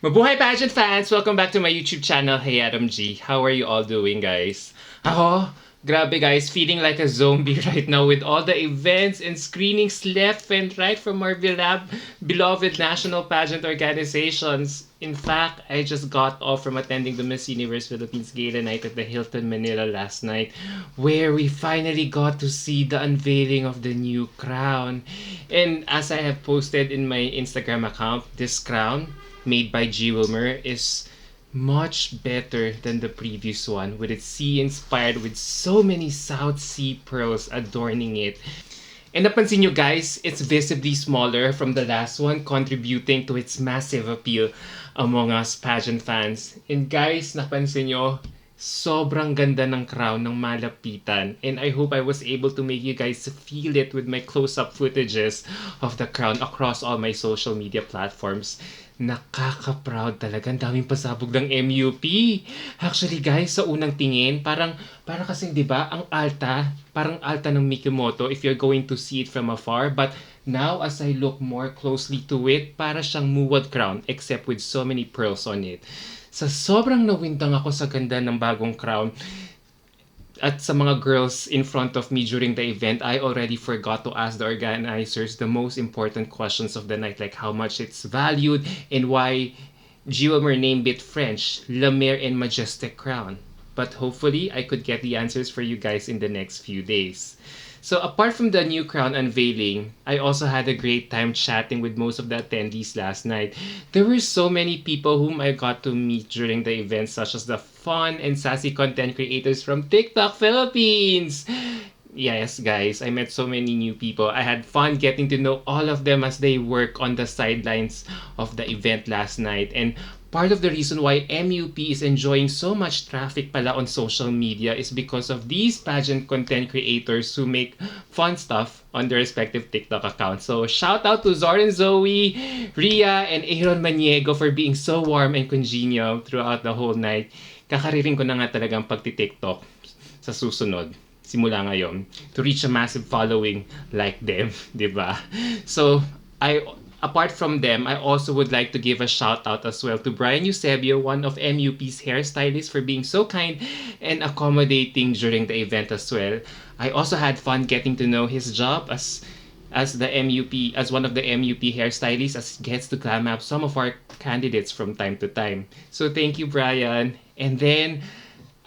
Mabuhay pageant fans! Welcome back to my YouTube channel. Hey Adam G. How are you all doing, guys? Ako, grabe guys, feeling like a zombie right now with all the events and screenings left and right from our beloved national pageant organizations. In fact, I just got off from attending the Miss Universe Philippines Gala Night at the Hilton Manila last night, where we finally got to see the unveiling of the new crown. And as I have posted in my Instagram account, this crown made by G. Wilmer is much better than the previous one, with its sea inspired with so many South Sea pearls adorning it. And napansin nyo guys, it's visibly smaller from the last one, contributing to its massive appeal among us pageant fans. And guys, napansin nyo, sobrang ganda ng crown ng malapitan. And I hope I was able to make you guys feel it with my close-up footages of the crown across all my social media platforms. Nakaka-proud talaga. Ang daming pasabog ng MUP. Actually guys, sa unang tingin, parang kasing 'di ba, parang alta ng Mikimoto if you're going to see it from afar. But now as I look more closely to it, para siyang muwad crown except with so many pearls on it. Sa sobrang nawindang ako sa ganda ng bagong crown, at sa mga girls in front of me during the event, I already forgot to ask the organizers the most important questions of the night, like how much it's valued and why G. Wilmer named it French, La Mer and Majestic Crown. But hopefully, I could get the answers for you guys in the next few days. So apart from the new crown unveiling, I also had a great time chatting with most of the attendees last night. There were so many people whom I got to meet during the event, such as the fun and sassy content creators from TikTok Philippines. Yes, guys, I met so many new people. I had fun getting to know all of them as they work on the sidelines of the event last night. And part of the reason why MUP is enjoying so much traffic pala on social media is because of these pageant content creators who make fun stuff on their respective TikTok accounts. So shout out to Zoran Zoe, Ria, and Aaron Maniego for being so warm and congenial throughout the whole night. Kakariring ko na nga talagang pagti-TikTok sa susunod, simula ngayon, to reach a massive following like them, di ba? So, apart from them, I also would like to give a shout out as well to Brian Eusebio, one of MUP's hairstylists, for being so kind and accommodating during the event as well. I also had fun getting to know his job as one of the MUP hairstylists, as he gets to clam up some of our candidates from time to time. So thank you, Brian. And then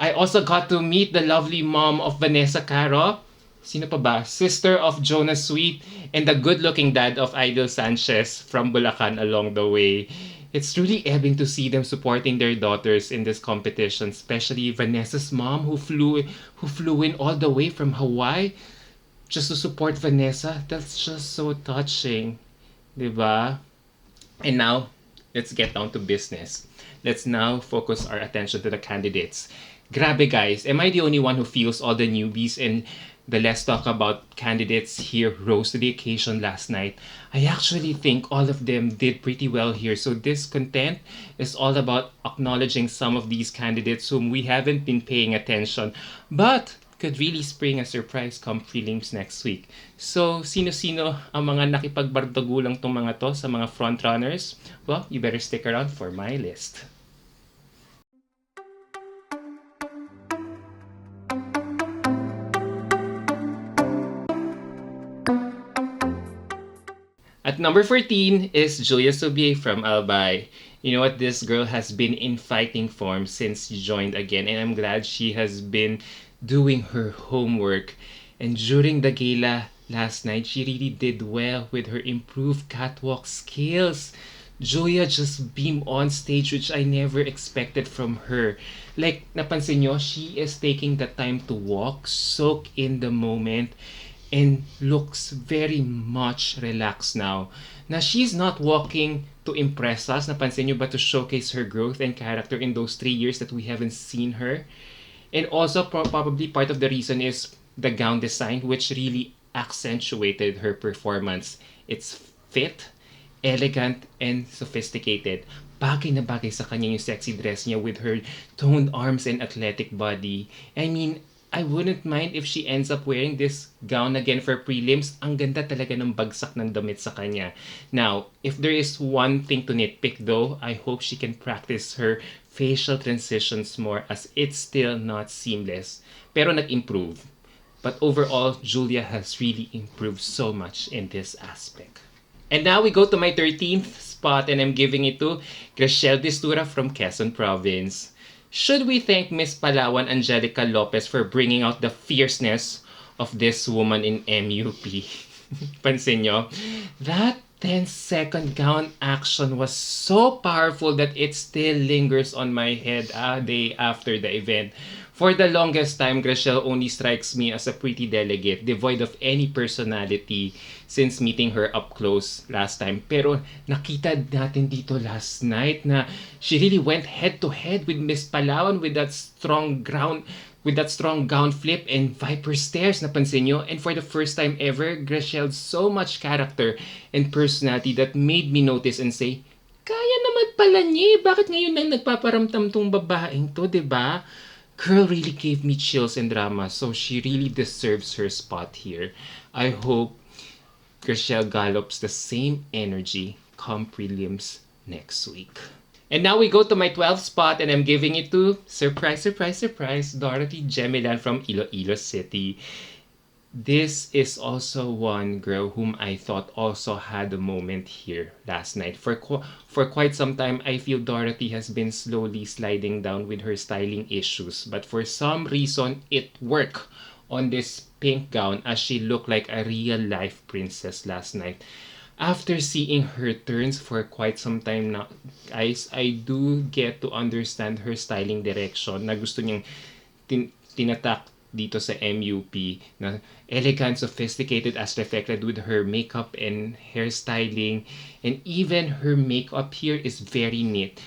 I also got to meet the lovely mom of Vanessa Caro. Sino pa ba? Sister of Jonah Sweet and the good-looking dad of Idol Sanchez from Bulacan along the way. It's truly ebbing to see them supporting their daughters in this competition, especially Vanessa's mom who flew in all the way from Hawaii just to support Vanessa. That's just so touching, 'di ba? And now, let's get down to business. Let's now focus our attention to the candidates. Grabe guys, am I the only one who feels all the newbies and the Let's Talk About candidates here rose to the occasion last night? I actually think all of them did pretty well here. So this content is all about acknowledging some of these candidates whom we haven't been paying attention, but could really spring a surprise come prelims next week. So, sino-sino ang mga nakipagbardagulang tong mga to sa mga frontrunners? Well, you better stick around for my list. At number 14 is Julia Sobie from Albay. You know what? This girl has been in fighting form since she joined again, and I'm glad she has been doing her homework. And during the gala last night, she really did well with her improved catwalk skills. Julia just beamed on stage, which I never expected from her. Like, napansin nyo, she is taking the time to walk, soak in the moment, and looks very much relaxed now. Now, she's not walking to impress us, napansin nyo, but to showcase her growth and character in those 3 years that we haven't seen her. And also, probably part of the reason is the gown design, which really accentuated her performance. It's fit, elegant, and sophisticated. Bagay na bagay sa kanya yung sexy dress niya with her toned arms and athletic body. I mean, I wouldn't mind if she ends up wearing this gown again for prelims. Ang ganda talaga ng bagsak ng damit sa kanya. Now, if there is one thing to nitpick though, I hope she can practice her facial transitions more as it's still not seamless. Pero nag-improve. But overall, Julia has really improved so much in this aspect. And now we go to my 13th spot and I'm giving it to Graciel Di Stura from Quezon Province. Should we thank Miss Palawan Angelica Lopez for bringing out the fierceness of this woman in MUP? Pansin nyo? That 10-second gown action was so powerful that it still lingers on my head a day after the event. For the longest time, Graciel only strikes me as a pretty delegate, devoid of any personality since meeting her up close last time. Pero nakita natin dito last night na she really went head to head with Miss Palawan with that strong gown flip and viper stares, napansin nyo? And for the first time ever, Graciel so much character and personality that made me notice and say, kaya naman pala niya, bakit ngayon lang nagpaparamdam tong babaeng to, diba? Girl really gave me chills and drama, so she really deserves her spot here. I hope Graciel gallops the same energy come prelims next week. And now we go to my 12th spot and I'm giving it to, surprise, surprise, surprise, Dorothy Gemini from Iloilo City. This is also one girl whom I thought also had a moment here last night. For quite some time, I feel Dorothy has been slowly sliding down with her styling issues. But for some reason, it worked on this pink gown as she looked like a real-life princess last night. After seeing her turns for quite some time now, guys, I do get to understand her styling direction na gusto niyang tinatak dito sa MUP na elegant, sophisticated as reflected with her makeup and hairstyling, and even her makeup here is very neat.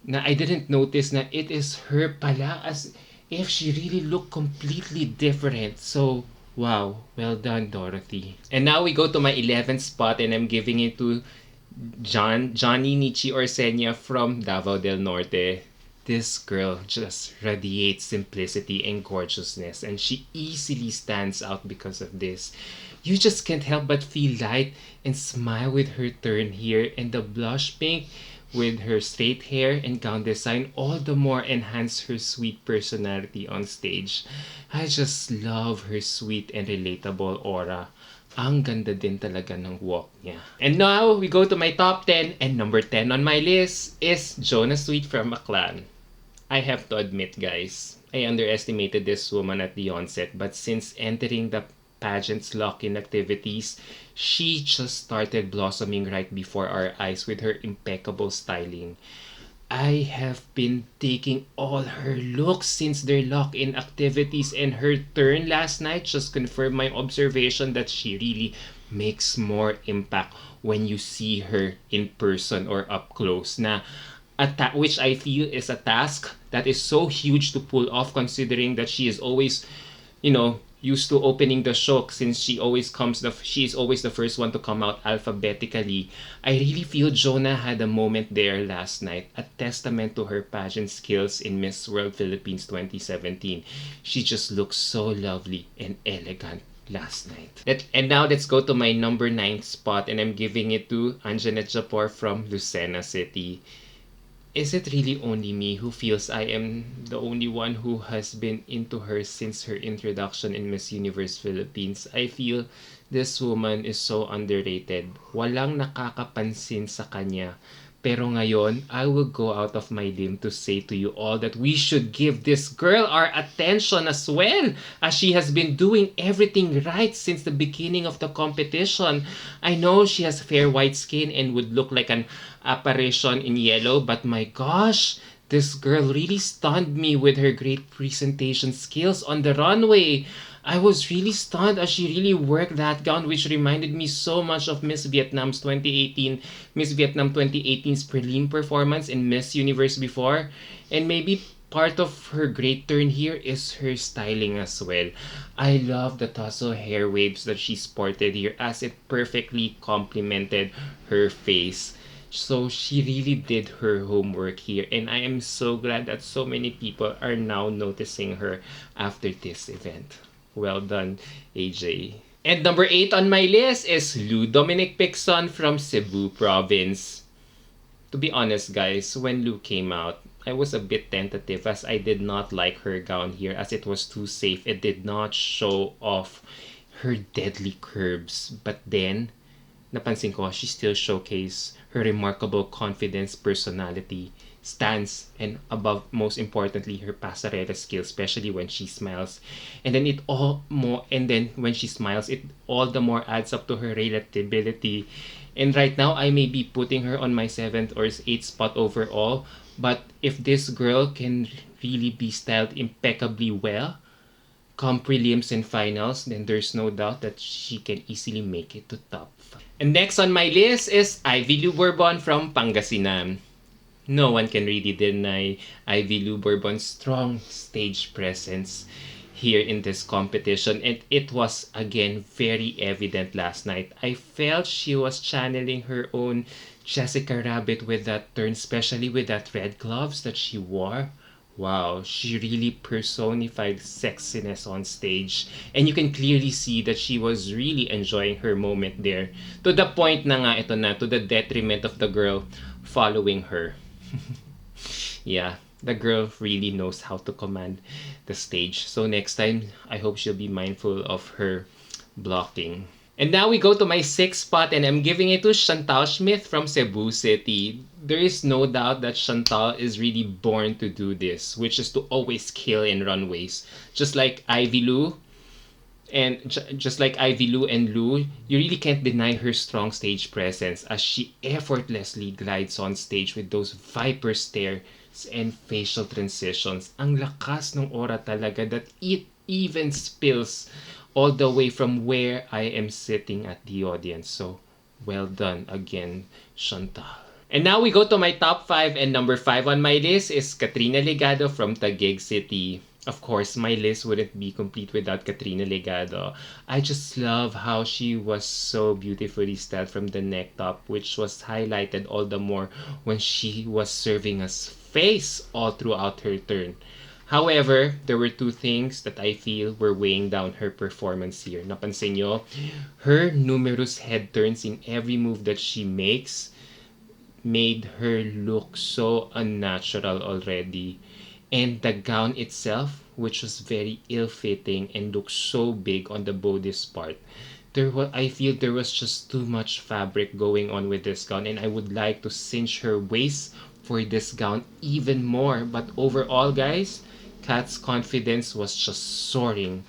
Na I didn't notice na it is her pala, as if she really looked completely different. So, wow, well done, Dorothy. And now we go to my 11th spot and I'm giving it to Johnny Nietzsche Orsenia from Davao del Norte. This girl just radiates simplicity and gorgeousness, and she easily stands out because of this. You just can't help but feel light and smile with her turn here, and the blush pink with her straight hair and gown design all the more enhance her sweet personality on stage. I just love her sweet and relatable aura. Ang ganda din talaga ng walk niya. And now we go to my top 10, and number 10 on my list is Jonah Sweet from Aklan. I have to admit, guys, I underestimated this woman at the onset, but since entering the pageant's lock-in activities, she just started blossoming right before our eyes with her impeccable styling. I have been taking all her looks since their lock-in activities, and her turn last night just confirmed my observation that she really makes more impact when you see her in person or up close. Na which I feel is a task that is so huge to pull off, considering that she is always, used to opening the show since she is always the first one to come out alphabetically. I really feel Jonah had a moment there last night, a testament to her pageant skills in Miss World Philippines 2017. She just looks so lovely and elegant last night. And now let's go to my number 9 spot, and I'm giving it to Anjanet Japore from Lucena City. Is it really only me who feels I am the only one who has been into her since her introduction in Miss Universe Philippines? I feel this woman is so underrated. Walang nakakapansin sa kanya. Pero ngayon, I will go out of my limb to say to you all that we should give this girl our attention as well, as she has been doing everything right since the beginning of the competition. I know she has fair white skin and would look like an apparition in yellow, but my gosh, this girl really stunned me with her great presentation skills on the runway. I was really stunned as she really worked that gown, which reminded me so much of Miss Vietnam 2018's prelim performance in Miss Universe before. And maybe part of her great turn here is her styling as well. I love the tussle hair waves that she sported here, as it perfectly complemented her face. So she really did her homework here, and I am so glad that so many people are now noticing her after this event. Well done, AJ. And number 8 on my list is Dominic from Cebu province. To be honest, guys, when Lou came out, I was a bit tentative as I did not like her gown here as it was too safe. It did not show off her deadly curves. But then, napansin ko, she still showcased her remarkable confidence, personality, stance, and above most importantly, her pasarela skills, especially when she smiles. And then when she smiles, it all the more adds up to her relatability. And right now, I may be putting her on my 7th or 8th spot overall. But if this girl can really be styled impeccably well, come prelims and finals, then there's no doubt that she can easily make it to top 5. And next on my list is Bourbon from Pangasinan. No one can really deny Bourbon's strong stage presence here in this competition, and it was again very evident last night. I felt she was channeling her own Jessica Rabbit with that turn, especially with that red gloves that she wore. Wow, she really personified sexiness on stage. And you can clearly see that she was really enjoying her moment there. To the point na nga ito na, to the detriment of the girl following her. Yeah, the girl really knows how to command the stage. So next time, I hope she'll be mindful of her blocking. And now we go to my 6th spot, and I'm giving it to Chantal Smith from Cebu City. There is no doubt that Chantal is really born to do this, which is to always kill in runways. Just like just like Lou and Lou, you really can't deny her strong stage presence as she effortlessly glides on stage with those viper stares and facial transitions. Ang lakas ng aura talaga that it even spills all the way from where I am sitting at the audience. So, well done again, Chantal. And now we go to my top 5, and number 5 on my list is Katarina Legato from Taguig City. Of course, my list wouldn't be complete without Katarina Legato. I just love how she was so beautifully styled from the neck top, which was highlighted all the more when she was serving as face all throughout her turn. However, there were 2 things that I feel were weighing down her performance here. Napansin nyo, her numerous head turns in every move that she makes made her look so unnatural already. And the gown itself, which was very ill-fitting and looked so big on the bodice part. I feel there was just too much fabric going on with this gown, and I would like to cinch her waist for this gown even more. But overall, guys, Kat's confidence was just soaring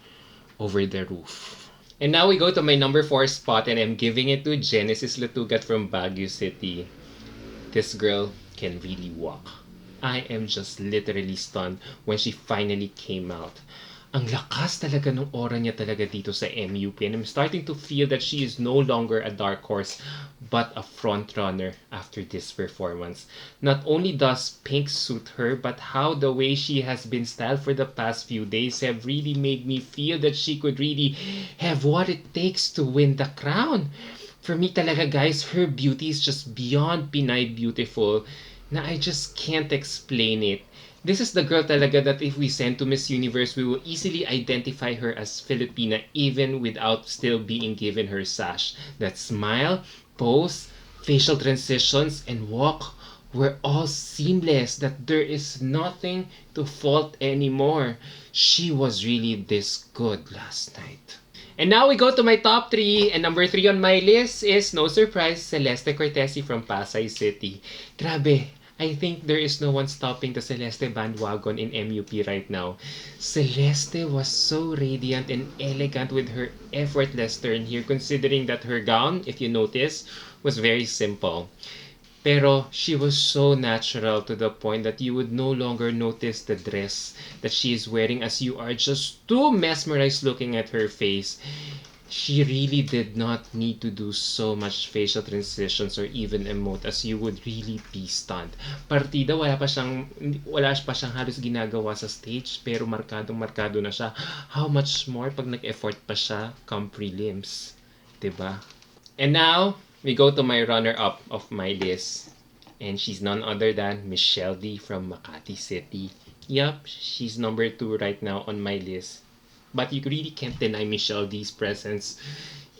over the roof. And now we go to my number 4 spot, and I'm giving it to Genesis Latugat from Baguio City. This girl can really walk. I am just literally stunned when she finally came out. Ang lakas talaga ng aura niya talaga dito sa MUP, and I'm starting to feel that she is no longer a dark horse but a front runner after this performance. Not only does pink suit her, but how the way she has been styled for the past few days have really made me feel that she could really have what it takes to win the crown. For me talaga, guys, her beauty is just beyond Pinay beautiful na I just can't explain it. This is the girl talaga that if we send to Miss Universe, we will easily identify her as Filipina even without still being given her sash. That smile, pose, facial transitions, and walk were all seamless, that there is nothing to fault anymore. She was really this good last night. And now we go to my top 3, and number 3 on my list is, no surprise, Celeste Cortessi from Pasay City. Grabe, I think there is no one stopping the Celeste bandwagon in MUP right now. Celeste was so radiant and elegant with her effortless turn here, considering that her gown, if you notice, was very simple. Pero she was so natural to the point that you would no longer notice the dress that she is wearing as you are just too mesmerized looking at her face. She really did not need to do so much facial transitions or even emote as you would really be stunned. Partida, wala pa siyang halos ginagawa sa stage, pero markadong-markado na siya. How much more pag nag-effort pa siya come prelims, 'di ba? And now, we go to my runner-up of my list. And she's none other than Michelle D from Makati City. Yup, she's number 2 right now on my list. But you really can't deny Michelle D's presence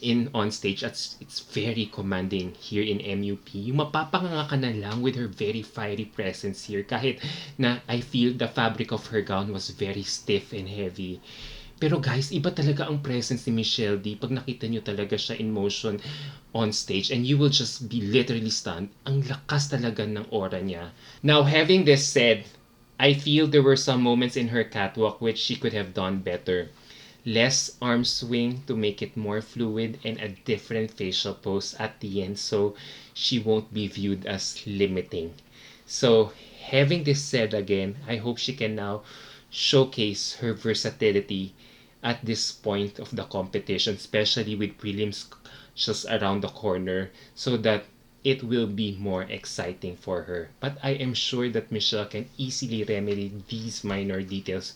in on stage. It's very commanding here in MUP. Yung mapapanganga ka na lang with her very fiery presence here. Kahit na I feel the fabric of her gown was very stiff and heavy. Pero guys, iba talaga ang presence ni Michelle D. Pag nakita nyo talaga siya in motion on stage and you will just be literally stunned. Ang lakas talaga ng aura niya. Now, having this said, I feel there were some moments in her catwalk which she could have done better. Less arm swing to make it more fluid and a different facial pose at the end so she won't be viewed as limiting. So, having this said again, I hope she can now showcase her versatility at this point of the competition, especially with prelims just around the corner, so that it will be more exciting for her. But I am sure that Michelle can easily remedy these minor details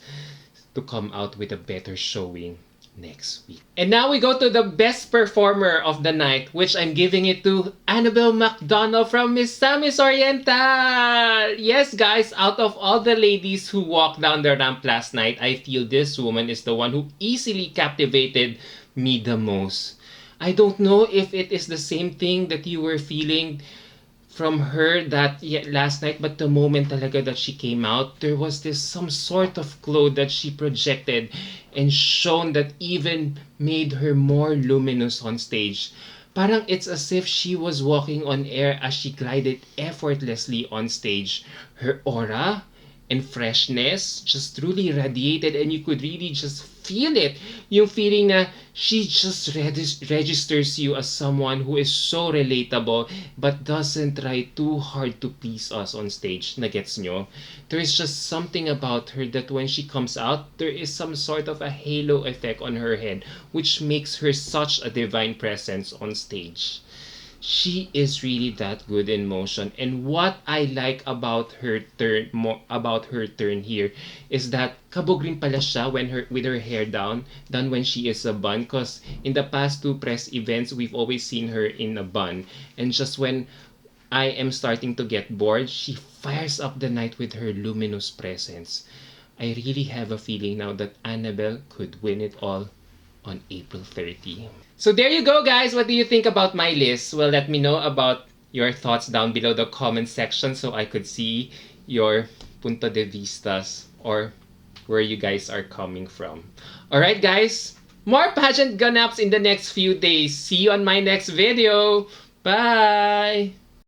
to come out with a better showing next week. And now we go to the best performer of the night, which I'm giving it to Annabelle MCdonald from Miss Samis Oriental. Yes, guys, out of all the ladies who walked down the ramp last night, I feel this woman is the one who easily captivated me the most. I don't know if it is the same thing that you were feeling from her that last night, but the moment talaga that she came out, there was this some sort of glow that she projected and shone that even made her more luminous on stage. Parang it's as if she was walking on air as she glided effortlessly on stage. Her aura and freshness just truly radiated and you could really just feel it. Yung feeling na she just registers you as someone who is so relatable but doesn't try too hard to please us on stage. Nagets nyo? There is just something about her that when she comes out, there is some sort of a halo effect on her head which makes her such a divine presence on stage. She is really that good in motion, and what I like about her turn here is that kabog rin pala siya with her hair down than when she is a bun, cause in the past 2 press events we've always seen her in a bun, and just when I am starting to get bored, she fires up the night with her luminous presence. I really have a feeling now that Annabelle could win it all on April 30. So there you go, guys. What do you think about my list? Well, let me know about your thoughts down below the comment section so I could see your punto de vistas or where you guys are coming from. Alright, guys. More pageant ganaps in the next few days. See you on my next video. Bye!